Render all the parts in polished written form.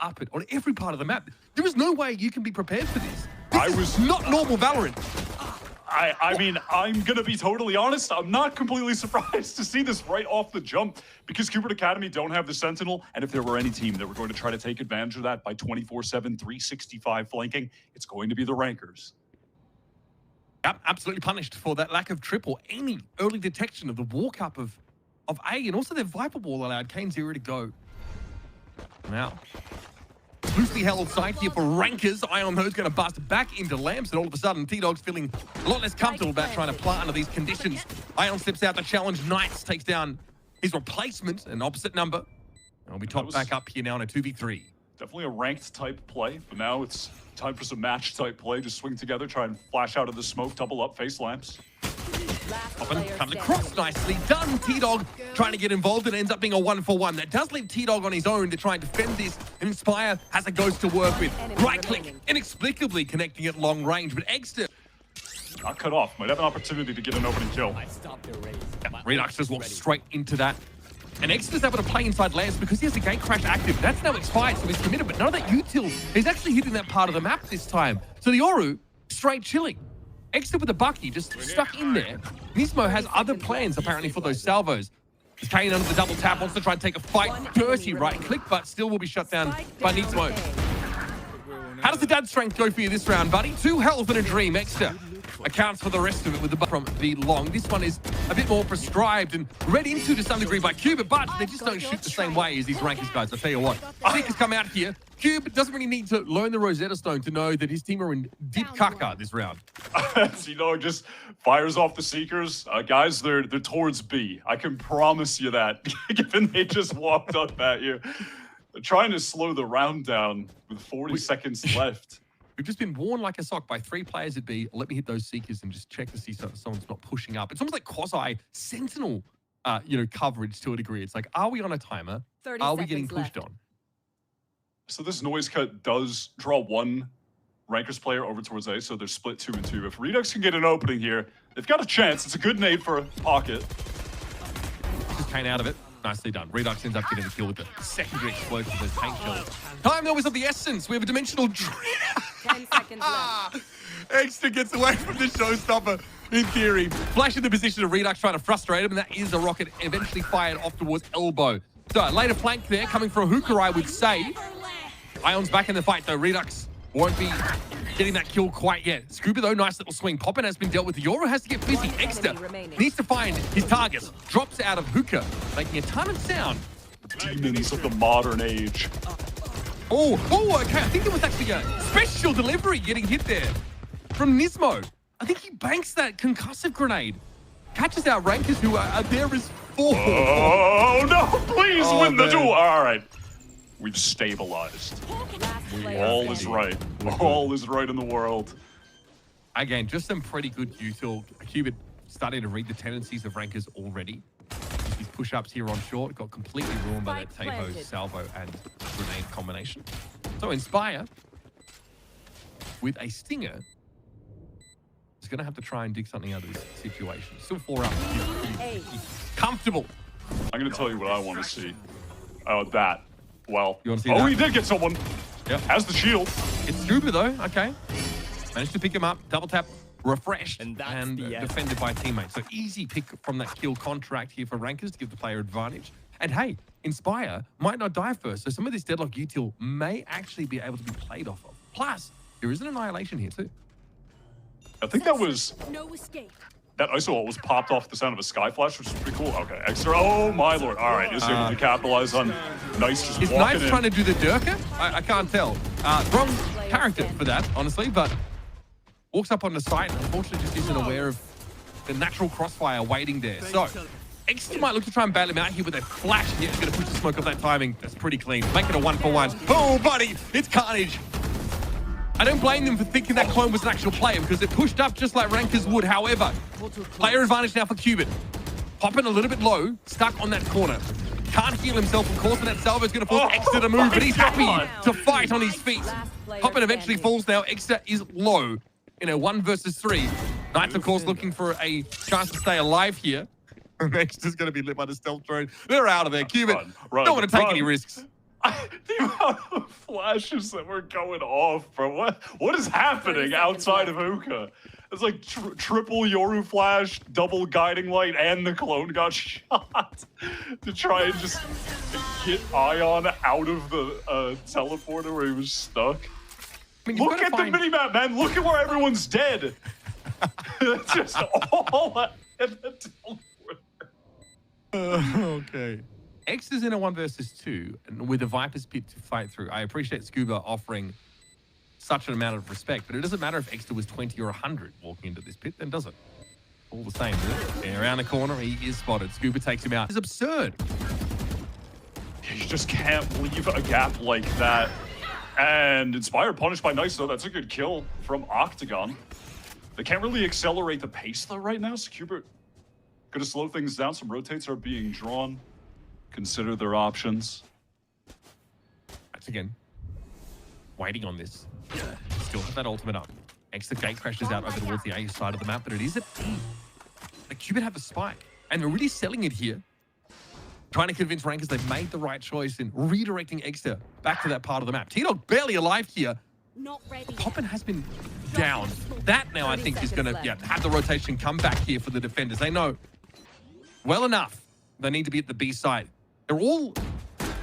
up it on every part of the map. There is no way you can be prepared for this. I was not normal Valorant. I mean, I'm going to be totally honest. I'm not completely surprised to see this right off the jump because Cubert Academy don't have the Sentinel. And if there were any team that were going to try to take advantage of that by 24/7, 365 flanking, it's going to be the Rankers. Yep, absolutely punished for that lack of trip or any early detection of the walk-up of A. And also their Viper Ball allowed Kane 0 to go. Now, loosely held sight here for Rankers. Ion Ho's going to bust back into Lamps, and all of a sudden, T-Dog's feeling a lot less comfortable about trying to plant under these conditions. Ion slips out to challenge Knights, takes down his replacement, an opposite number. And we'll be topped back up here now in a 2v3. Definitely a ranked type play, but now it's time for some match type play. Just swing together, try and flash out of the smoke, double up, face lamps. Comes across nicely done. T-Dog trying to get involved, and it ends up being a 1-for-1. That does leave T-Dog on his own to try and defend this. And Inspire has a ghost to work with. Right click, inexplicably connecting at long range, but Exter Not cut off, might have an opportunity to get an opening kill. Redux just walks straight into that. And Exter's able to play inside layers because he has a gate crash active. That's now expired, so he's committed, but none of that util is actually hitting that part of the map this time. So the Oru, straight chilling. Exter with a Bucky just stuck in there. Nismo has other plans apparently for those salvos. Kane under the double tap wants to try and take a fight. Dirty right click, but still will be shut down by Nismo. How does the dad strength go for you this round, buddy? 2 health and a dream. Exter accounts for the rest of it with the from B long. This one is a bit more prescribed and read into to some degree by Cubert, but they just don't shoot the same way as these Rankers guys. I'll tell you what. Seekers come out here. Cubert doesn't really need to learn the Rosetta Stone to know that his team are in deep caca this round. You know, just fires off the Seekers. Guys, they're towards B. I can promise you that, given they just walked up at you. They're trying to slow the round down with 40 seconds left. We've just been worn like a sock by 3 players at B. Let me hit those Seekers and just check to see if someone's not pushing up. It's almost like quasi Sentinel, coverage to a degree. It's like, are we on a timer? Are we getting pushed on? So this noise cut does draw one Rankers player over towards A, so they're split 2 and 2. If Redux can get an opening here, they've got a chance. It's a good nade for a pocket. Just Kane out of it. Nicely done. Redux ends up getting the kill with the secondary explosion of those tank shells. Time though is of the essence. We have a dimensional 10 seconds left. Extra gets away from the showstopper, in theory. Flash in the position of Redux trying to frustrate him, and that is a rocket eventually fired off towards elbow. So, later flank there, coming for a hooker, I would say. Ion's back in the fight though. Redux won't be getting that kill quite yet. Scuba though, nice little swing. Poppin has been dealt with. Yoru has to get busy. Exter needs to find his targets. Drops out of hookah, making a ton of sound. Demons of the modern age. Oh, okay. I think it was actually a special delivery getting hit there from Nismo. I think he banks that concussive grenade. Catches out Rankers who are there as 4. Oh, no, please win the man. duel. All right. We've stabilized. All is right. All is right in the world. Again, just some pretty good util. Cubert starting to read the tendencies of Rankers already. His push-ups here on short got completely ruined by that Teho, salvo, and grenade combination. So Inspire, with a stinger, is going to have to try and dig something out of this situation. Still 4 up. Comfortable. I'm going to tell you what I want to see. That. Well, you want to see that? He did get someone. Yep. Has the shield. It's Scuba though. Okay. Managed to pick him up. Double tap. Refreshed and the defended by teammates. So easy pick from that kill contract here for Rankers to give the player advantage. And hey, Inspire might not die first. So some of this deadlock util may actually be able to be played off of. Plus, there is an annihilation here too. I think that was... No escape. That ISO ult was popped off the sound of a sky flash, which is pretty cool. Okay, Extra. Oh my lord. All right, is able to capitalize on Nice just Is walking Nice in. trying to do the Durka? I can't tell. Wrong character for that, honestly, but walks up on the site and unfortunately just isn't aware of the natural crossfire waiting there. So, Extra might look to try and bail him out here with a flash. Yeah, he's going to push the smoke off that timing. That's pretty clean. Make it a 1-for-1. Oh, buddy, it's carnage. I don't blame them for thinking that clone was an actual player because it pushed up just like Rankers would. However, player advantage now for Cubert. Popping a little bit low, stuck on that corner. Can't heal himself, of course, and that salvo is going to force Exter to move, but he's happy to fight on his feet. Poppin eventually falls now. Exter is low in a 1 versus 3. Knights, of course, looking for a chance to stay alive here. Exter's going to be lit by the stealth drone. They're out of there. Cubert don't want to take any risks. The amount of flashes that were going off, bro. What is happening outside of Hookah? It's like triple Yoru flash, double guiding light, and the clone got shot to try and just get Ion out of the teleporter where he was stuck. I mean, look at the minimap, man. Look at where everyone's dead. It's just all at the teleporter. Okay. X is in a 1 versus 2, and with a Viper's Pit to fight through. I appreciate Scuba offering such an amount of respect, but it doesn't matter if Exeter was 20 or 100 walking into this pit, then does it? All the same, isn't it? And around the corner, he is spotted. Scuba takes him out. It's absurd. You just can't leave a gap like that. And Inspired punished by Nice, though. That's a good kill from Octagon. They can't really accelerate the pace, though, right now. So Cubert gonna slow things down. Some rotates are being drawn. Consider their options. That's again. Waiting on this. Still have that ultimate up. Extra gate crashes out over towards the A side of the map, but it is a T. The Cubert have the spike, and they're really selling it here. Trying to convince Rankers they've made the right choice in redirecting Exeter back to that part of the map. T-Dog barely alive here. Not ready. Poppin has been down. That now I think is going to have the rotation come back here for the defenders. They know well enough they need to be at the B side. They're all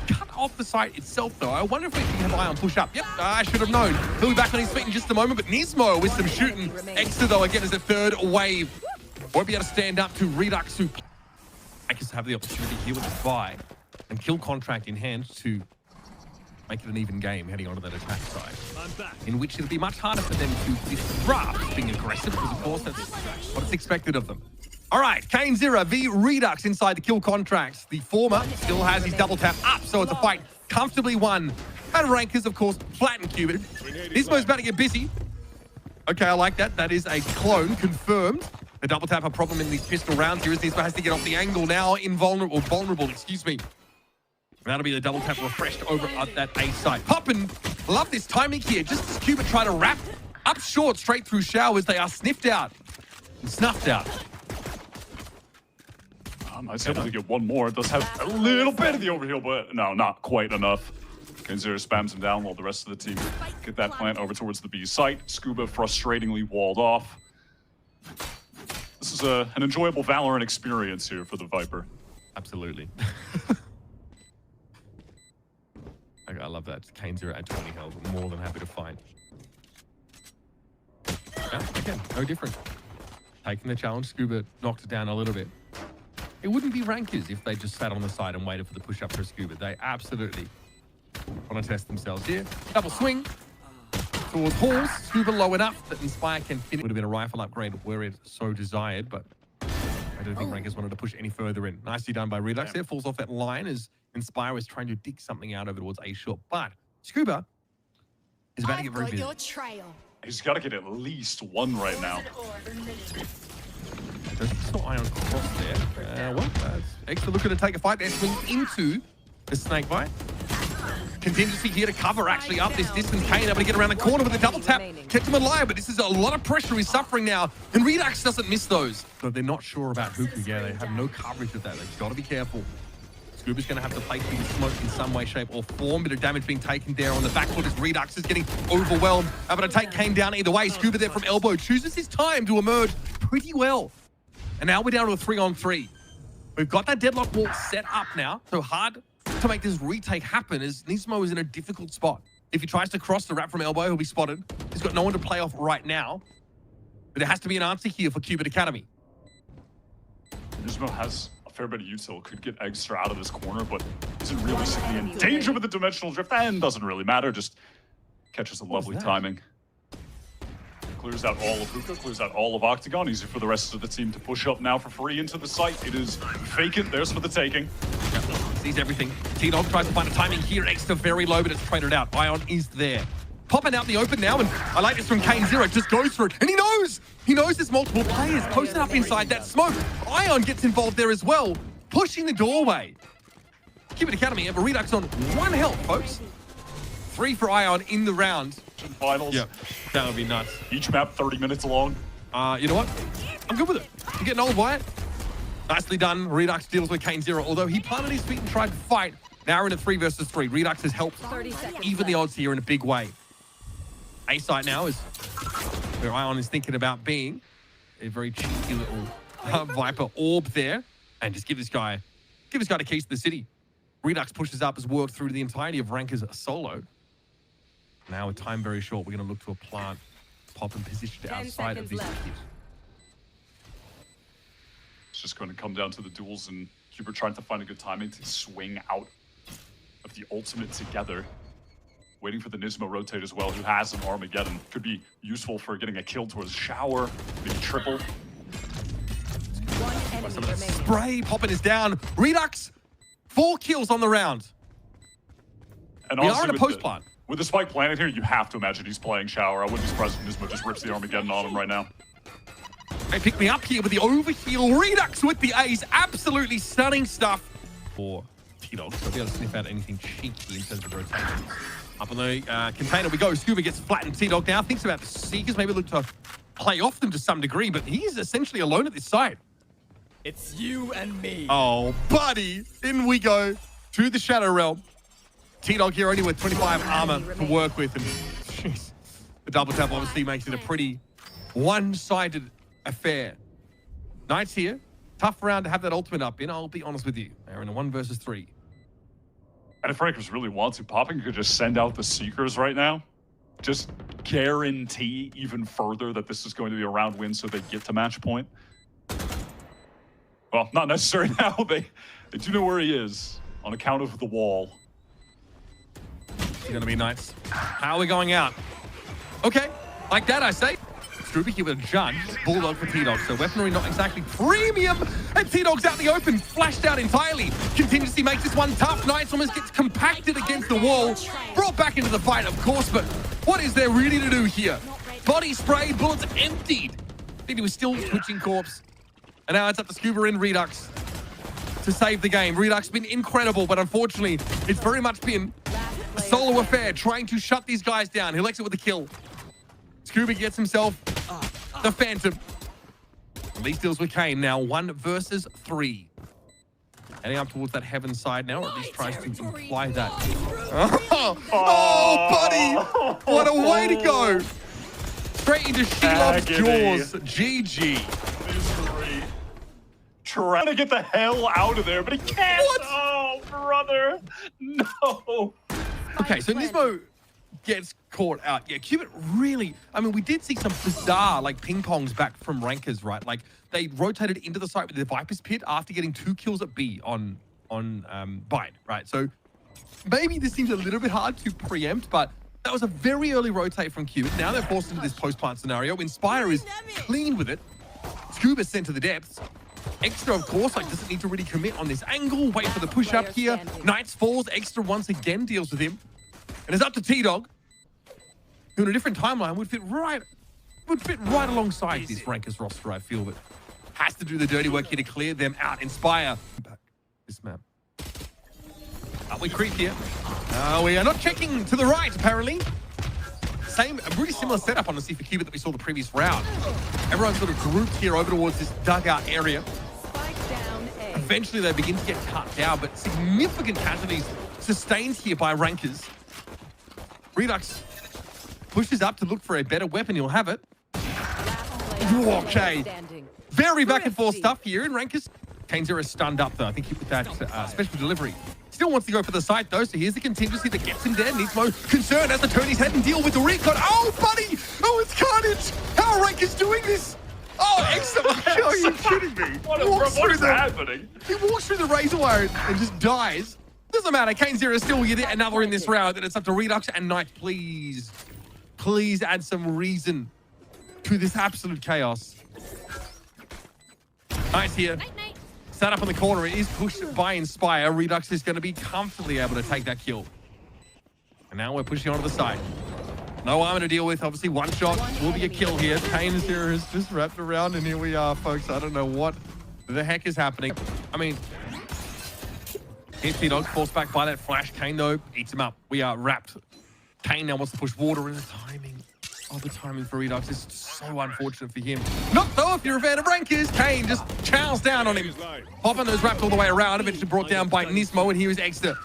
cut off the site itself, though. I wonder if we can have Ion push up. Yep, I should have known. He'll be back on his feet in just a moment, but Nismo with some shooting. Exeter, though, again, is a third wave. Won't be able to stand up to Redux, who I guess have the opportunity here with the buy and kill contract in hand to make it an even game heading onto that attack side, in which it'll be much harder for them to disrupt being aggressive, because of course that's what is expected of them. All right, Kane Zero v Redux inside the kill contracts. The former still has his double tap up, so it's a fight comfortably won. And Rankers, of course, flatten Cubert. Nismo's about to get busy. Okay, I like that. That is a clone confirmed. The double tap a problem in these pistol rounds here as Nismo has to get off the angle now. Vulnerable, excuse me. That'll be the double tap refreshed over at that A side. Poppin, love this timing here. Just as Cubert try to wrap up short straight through showers, they are sniffed out and snuffed out. Nice able to get one more. It does have a little bit of the overheal, but no, not quite enough. Kenzera spams him down while the rest of the team get that plant over towards the B site. Scuba frustratingly walled off. This is an enjoyable Valorant experience here for the Viper. Absolutely. I love that. Kane Zero at 20 health. I'm more than happy to fight. Yeah, again, no different. Taking the challenge, Scuba knocked it down a little bit. It wouldn't be Rankers if they just sat on the side and waited for the push-up for Scuba. They absolutely want to test themselves here. Double swing towards Halls. Scuba low enough that Inspire can finish. Would have been a rifle upgrade were it so desired, but I don't think Rankers wanted to push any further in. Nicely done by Redux there. Falls off that line as Inspire was trying to dig something out over towards A short. But Scuba is about to get very busy. Your trail. He's got to get at least one right now. Saw Ion cross there. Extra looking to take a fight. They're swinging into the snake bite. Contingency here to cover actually up this distance. Kane able to get around the corner with a double tap. Kept him alive, but this is a lot of pressure he's suffering now. And Redux doesn't miss those. So they're not sure about Hookah. Yeah, they have no coverage of that. They've got to be careful. Scuba's going to have to play through the smoke in some way, shape, or form. Bit of damage being taken there on the back foot as Redux is getting overwhelmed. Able to take Kane down either way. Scuba there from elbow chooses his time to emerge pretty well. And now we're down to a 3-on-3. We've got that deadlock wall set up now. So hard to make this retake happen as Nismo is in a difficult spot. If he tries to cross the wrap from elbow, he'll be spotted. He's got no one to play off right now. But there has to be an answer here for Cubert Academy. Nismo has a fair bit of util. Could get Extra out of this corner, but isn't realistically in danger with the dimensional drift. And doesn't really matter. Just catches a lovely timing. Clears out all of Hookah, clears out all of Octagon. Easy for the rest of the team to push up now for free into the site. It is vacant. There's for the taking. Sees everything. T-Dog tries to find a timing here. Extra very low, but it's traded out. Ion is there. Popping out in the open now, and I like this from Kane Zero. Just goes for it, and he knows! He knows there's multiple players posted up inside that smoke. Ion gets involved there as well, pushing the doorway. Cubert Academy have a Redux on 1 health, folks. 3 for Ion in the round. Finals. Yeah, that would be nuts. Each map 30 minutes long. You know what? I'm good with it. I'm getting old Wyatt. Nicely done. Redux deals with Kane Zero. Although he planted his feet and tried to fight, Now we're in a 3 versus 3. Redux has helped 30 seconds even the left. odds here in a big way. A site now is where Ion is thinking about being. A very cheeky little Viper orb there. And just give this guy the keys to the city. Redux pushes up, has worked through the entirety of Ranker's solo. Now with time very short, we're going to look to a plant, pop and position 10 outside of seconds these left. kids. It's just going to come down to the duels and Cubert trying to find a good timing to swing out of the ultimate together. Waiting for the Nismo rotate as well, who has an Armageddon. Could be useful for getting a kill towards Shower, maybe triple. One enemy remaining. Spray popping is down. Redux, 4 kills on the round. And We honestly, are in a with post the- plant. With the Spike planted here, you have to imagine he's playing Shower. I wouldn't be surprised if Nismo just rips the Armageddon on him right now. They pick me up here with the overheal. Redux with the ace. Absolutely stunning stuff for T-Dog. So be able to sniff out anything cheeky in terms of rotation. Up on the container we go. Scuba gets flattened. T-Dog now thinks about the Seekers. Maybe look to play off them to some degree, but he is essentially alone at this side. It's you and me. Oh, buddy. In we go to the Shadow Realm. T-Dog here only with 25 armor to work with. And jeez, the double tap obviously makes it a pretty one-sided affair. Knights here. Tough round to have that ultimate up in. I'll be honest with you. They're in a 1 versus 3. And if Rankers really wants to, Popping could just send out the Seekers right now. Just guarantee even further that this is going to be a round win so they get to match point. Well, not necessary now. They do know where he is on account of the wall. It's going to be Knights. How are we going out? Okay, like that I say. Scooby here with a judge. Bulldog for T-Dog. So weaponry not exactly premium. And T-Dog's out in the open. Flashed out entirely. Contingency makes this one tough. Knights almost gets compacted against the wall. Brought back into the fight, of course. But what is there really to do here? Body sprayed. Bullets emptied. I think he was still twitching corpse. And now it's up to Scuba and Redux to save the game. Redux been incredible, but unfortunately, it's very much been a solo affair trying to shut these guys down. He'll exit with a kill. Scuba gets himself the Phantom. At least deals with Kane now. 1 versus 3. Heading up towards that heaven side now, or at least tries to imply that. Oh, buddy! What a way to go! Straight into Shelov's jaws. GG. Trying to get the hell out of there, but he can't. What? Oh, brother. No. Okay, so Nismo gets caught out. Yeah, Cubert really, I mean, we did see some bizarre, like, ping-pongs back from Rankers, right? Like, they rotated into the site with the Viper's Pit after getting 2 kills at B on Bind, right? So maybe this seems a little bit hard to preempt, but that was a very early rotate from Cubert. Now they're forced into this post-plant scenario. Inspire is clean with it. Scuba sent to the depths. Extra, of course, like, doesn't need to really commit on this angle. Wait for the push-up here. Knights falls. Extra once again deals with him. And it's up to T-Dog, who in a different timeline would fit right alongside this Rankers roster, I feel, but has to do the dirty work here to clear them out. Inspire. Back this map. Up we creep here. We are not checking to the right, apparently. Same, a really similar setup, honestly, for Cubert that we saw the previous round. Everyone's sort of grouped here over towards this dugout area. Spike down A. Eventually, they begin to get cut down, but significant casualties sustained here by Rankers. Redux pushes up to look for a better weapon. He'll have it. Okay. Very back and forth stuff here in Rankers. Kane Zero stunned up, though. I think he put that special delivery. Still wants to go for the site, though, so here's the contingency that gets him dead. Nismo concerned as to turn his head and deal with the recon. Oh, buddy! Oh, it's carnage! How are Rankers doing this? Oh, excellent! Are you kidding me? What is happening? He walks through the razor wire and just dies. Doesn't matter. Kane Zero still will get another in this round. And it's up to Redux and Knight. Please, please add some reason to this absolute chaos. Knight's here. Sat up in the corner. It is pushed by Inspire. Redux is going to be comfortably able to take that kill. And now we're pushing onto the side. No armor to deal with. Obviously, one shot will be a kill here. Kane Zero is just wrapped around, and here we are, folks. I don't know what the heck is happening. I mean, here's T-Dog, forced back by that flash. Kane, though, eats him up. We are wrapped. Kane now wants to push water, and the timing. Oh, the timing for Redux is so unfortunate for him. Not though if you're a fan of Rankers. Kane just chows down on him. Popping those wrapped all the way around, eventually brought down by Nismo, and here is Exeter.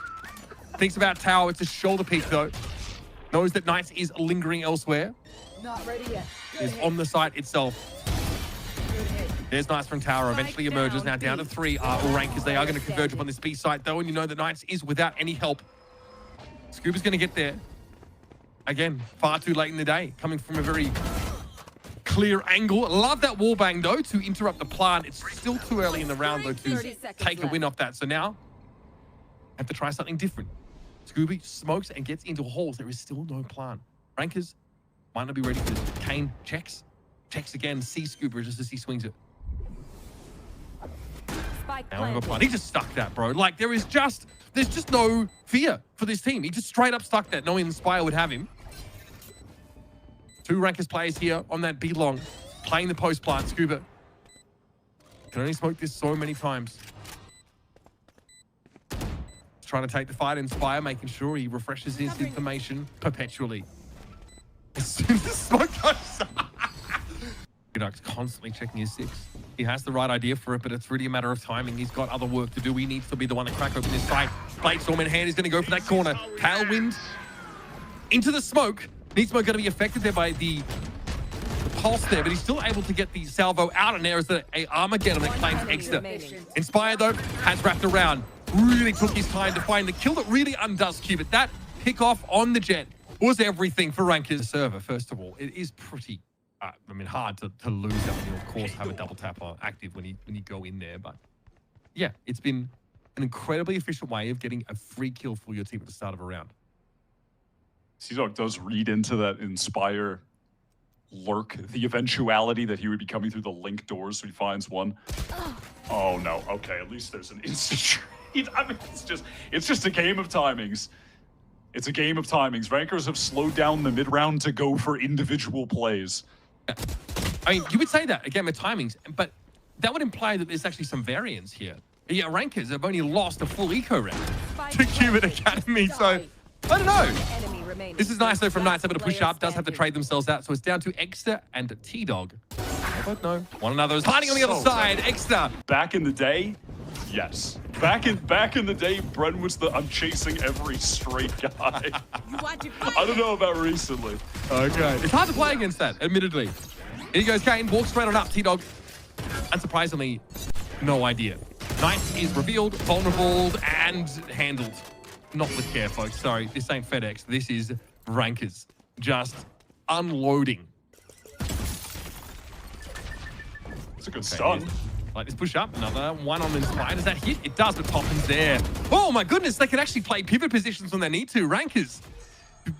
Thinks about tower. It's a shoulder peek, though. Knows that Knights is lingering elsewhere. Not ready yet. Is on the site itself. There's Knights from tower. Eventually emerges. Now down to 3 are all rankers. They are going to converge upon this B site, though, and you know that Knights is without any help. Scuba's going to get there. Again, far too late in the day. Coming from a very clear angle. Love that wallbang, though, to interrupt the plant. It's still too early in the round, though, to take a win off that. So now, have to try something different. Scooby smokes and gets into holes. There is still no plant. Rankers might not be ready for this. Kane checks again, sees Scoober just as he swings it. Spike Now we have a planted. plant. He just stuck that, bro. Like, there's just no fear for this team. He just straight up stuck that, knowing Inspire would have him. 2 rankers players here on that B long, playing the post plant. Scuba can only smoke this so many times. Trying to take the fight, Inspire, making sure he refreshes his information perpetually. As soon as the smoke goes Duck's constantly checking his 6. He has the right idea for it, but it's really a matter of timing. He's got other work to do. He needs to be the one to crack open this fight. Bladestorm in hand. He's going to go for that corner. Tailwind into the smoke. Needsmo going to be affected there by the pulse there, but he's still able to get the salvo out, and there is the Armageddon that claims Exeter. Inspire, though, has wrapped around. Really took his time to find the kill that really undoes Cubert. That pick off on the jet was everything for Rankers. Server, first of all, it is pretty, hard to lose that when you, of course, have a double tap active when you go in there. But yeah, it's been an incredibly efficient way of getting a free kill for your team at the start of a round. C-Dog does read into that Inspire lurk, the eventuality that he would be coming through the link doors, so he finds one. Oh no, okay, at least there's an instant trade. I mean, it's just a game of timings. It's a game of timings. Rankers have slowed down the mid-round to go for individual plays. I mean, you would say that, again, with timings, but that would imply that there's actually some variance here. Yeah, Rankers have only lost a full eco round to Cubert Academy, so I don't know. This is nice, though, from Knights able to push up. Does have to trade themselves out, so it's down to Exeter and T-Dog. I both know one another is hiding on the other side. Exeter. Back in the day, yes. Back in the day, Bren was the I'm chasing every straight guy. I don't know about recently. Okay. It's hard to play against that, admittedly. Here goes Kane, walks straight on up. T-Dog, unsurprisingly, no idea. Knights is revealed, vulnerable, and handled. Not with care, folks. Sorry, this ain't FedEx. This is Rankers. Just unloading. It's a good stun. Like this push up, another one on Inspire. Does that hit? It does, but Poppin's there. Oh my goodness, they can actually play pivot positions when they need to. Rankers,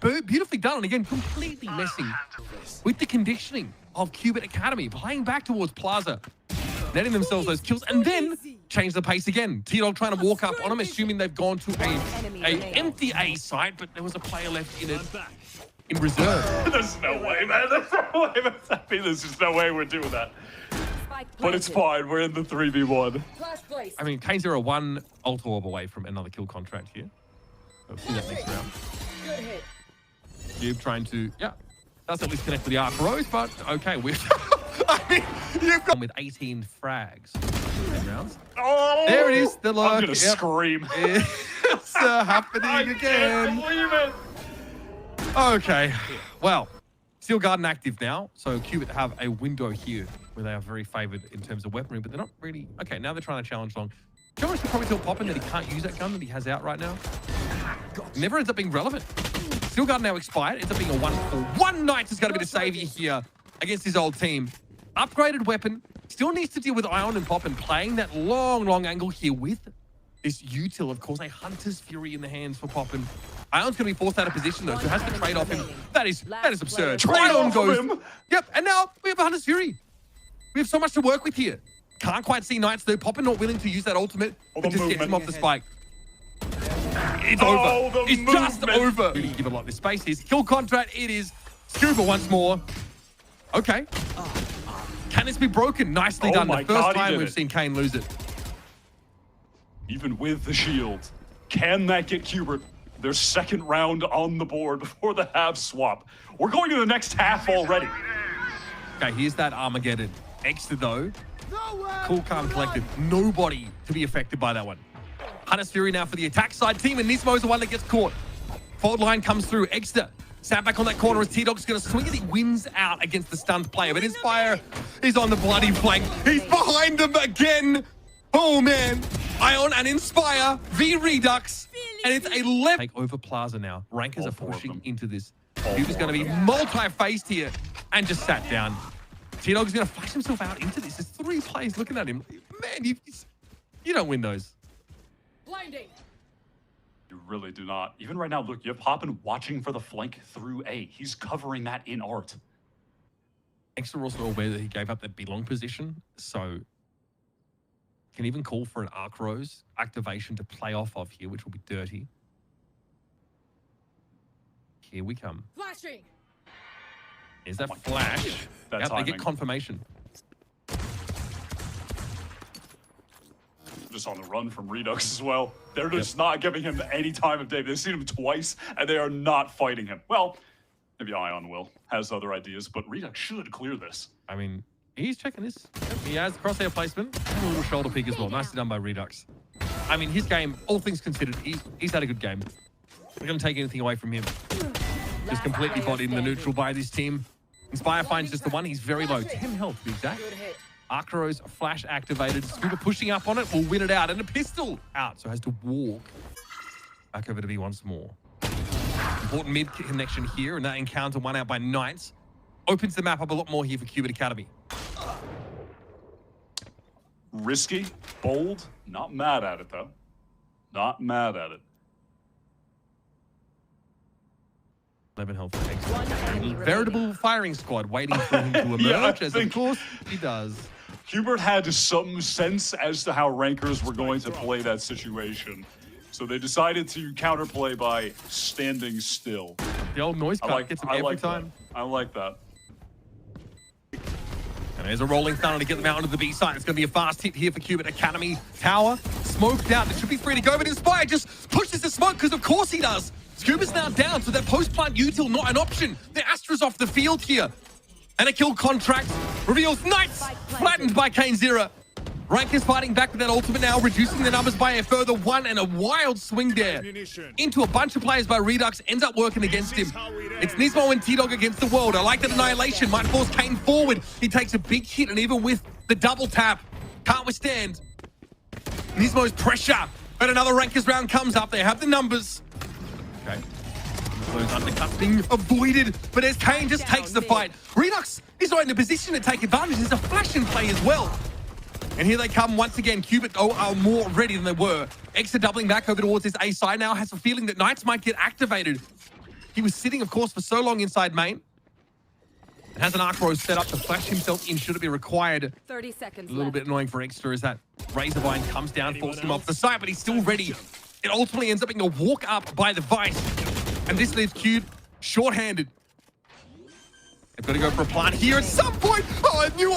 beautifully done. And again, completely messing with the conditioning of Cubert Academy, playing back towards Plaza, netting themselves those kills, and then change the pace again. T-Dog trying to walk up on them, assuming they've gone to a empty A site, but there was a player left in it in reserve. There's no way, man. There's no way. There's just no way we're doing that. But it's fine. We're in the 3v1. I mean, Kane's 0-1 ult orb away from another kill contract here. We'll see that next round. Cube trying to, does at least connect with the Arc Rose, but okay, I mean, you've got with 18 frags. 10 rounds. Oh, there it is, the look. I'm gonna scream. It's happening again. I can't believe it. Okay, well, Steel Garden active now, so Cubert have a window here where they are very favored in terms of weaponry, but they're not really... Okay, now they're trying to challenge long. Jonas could probably tell Poppin that he can't use that gun that he has out right now. It never ends up being relevant. Steel Garden now expired. Ends up being a 1-4. Knight is going to be the savior here against his old team. Upgraded weapon. Still needs to deal with Ion and Poppin playing that long angle here with this util, of course, a Hunter's Fury in the hands for Poppin. Ion's going to be forced out of position, though, so has to trade off him. That is absurd. Trade Ion off goes. him. Yep, and now we have a Hunter's Fury. We have so much to work with here. Can't quite see Knights, though. Poppin not willing to use that ultimate. It just gets him off the spike. It's over. It's just over. Really give a lot of this space. His kill contract, it is Scuba once more. Okay. Can this be broken? Nicely done. The first time we've seen Kane lose it. Even with the shield, can that get Cubert their second round on the board before the half swap? We're going to the next half already. Okay, here's that Armageddon. Extra though. Cool, calm, collected. Nobody to be affected by that one. Hunter's Fury now for the attack side team, and Nismo's the one that gets caught. Forward line comes through. Exeter sat back on that corner as T-Dog's going to swing it. He wins out against the stunned player, but Inspire is on the bloody flank. He's behind them again. Oh, man. Ion and Inspire v Redux, and it's a left. Take over Plaza now. Rankers All are four of pushing them. into this. All He was four going to of be them. multi-faced here and just sat down. T-Dog's going to flash himself out into this. There's 3 players looking at him. Man, you don't win those. Blinding. You really do not. Even right now, look, you have Hoppin watching for the flank through A. He's covering that in art. Extra also aware that he gave up that belong position, so can even call for an Arc Rose activation to play off of here, which will be dirty. Here we come. Flashing. Is that Oh my flash? God. That Yep, they timing. get confirmation. Just on the run from Redux as well. They're just not giving him any time of day. They've seen him twice, and they are not fighting him. Well, maybe Ion will. Has other ideas, but Redux should clear this. I mean, he's checking this. He has crosshair placement and a little shoulder pick as well. Nicely done by Redux. I mean, his game, all things considered, he's had a good game. We're going to take anything away from him. Just completely bodied in the neutral by this team. Inspire finds just the one. He's very low. 10 health to be exact. Good hit. Archero's flash activated. Scuba pushing up on it will win it out. And a pistol out, so has to walk back over to B once more. Important mid connection here, and that encounter won out by Knights. Opens the map up a lot more here for Cubert Academy. Risky, bold, not mad at it though. Not mad at it. 11 health for Exeter. One enemy Veritable remaining. firing squad waiting for him to emerge, Yeah, I as of think- course he does. Cubert had some sense as to how rankers were going to play that situation. So they decided to counterplay by standing still. The old noise cut gets him every like time. that. I like that. And there's a rolling thunder to get them out onto the B side. It's going to be a fast hit here for Cubert Academy. Tower smoked out. It should be free to go, but Inspire just pushes the smoke because of course he does. Scuba's now down, so that post-plant util not an option. The Astra's off the field here. And a kill contract reveals Knights flattened by Kane Zera. Rank is fighting back with that ultimate now, reducing the numbers by a further 1, and a wild swing there into a bunch of players by Redux ends up working against him. It's Nismo and T-Dog against the world. I like that annihilation. Might force Kane forward. He takes a big hit, and even with the double tap, can't withstand Nismo's pressure. But another Rankers round comes up. They have the numbers. Okay. Those undercuts being avoided, but as Kane just takes the fight, Redux is not in a position to take advantage. There's a flash in play as well. And here they come once again. Cubert are more ready than they were. Exeter doubling back over towards this A side now. Has a feeling that Knights might get activated. He was sitting, of course, for so long inside main. And has an Arc Rose set up to flash himself in should it be required. 30 seconds A little left. bit annoying for Exeter as that Razorvine comes down, forcing him off the side, but he's still ready. It ultimately ends up being a walk up by the Vice. And this leaves Cube short-handed. They've got to go for a plant here at some point. Oh, I knew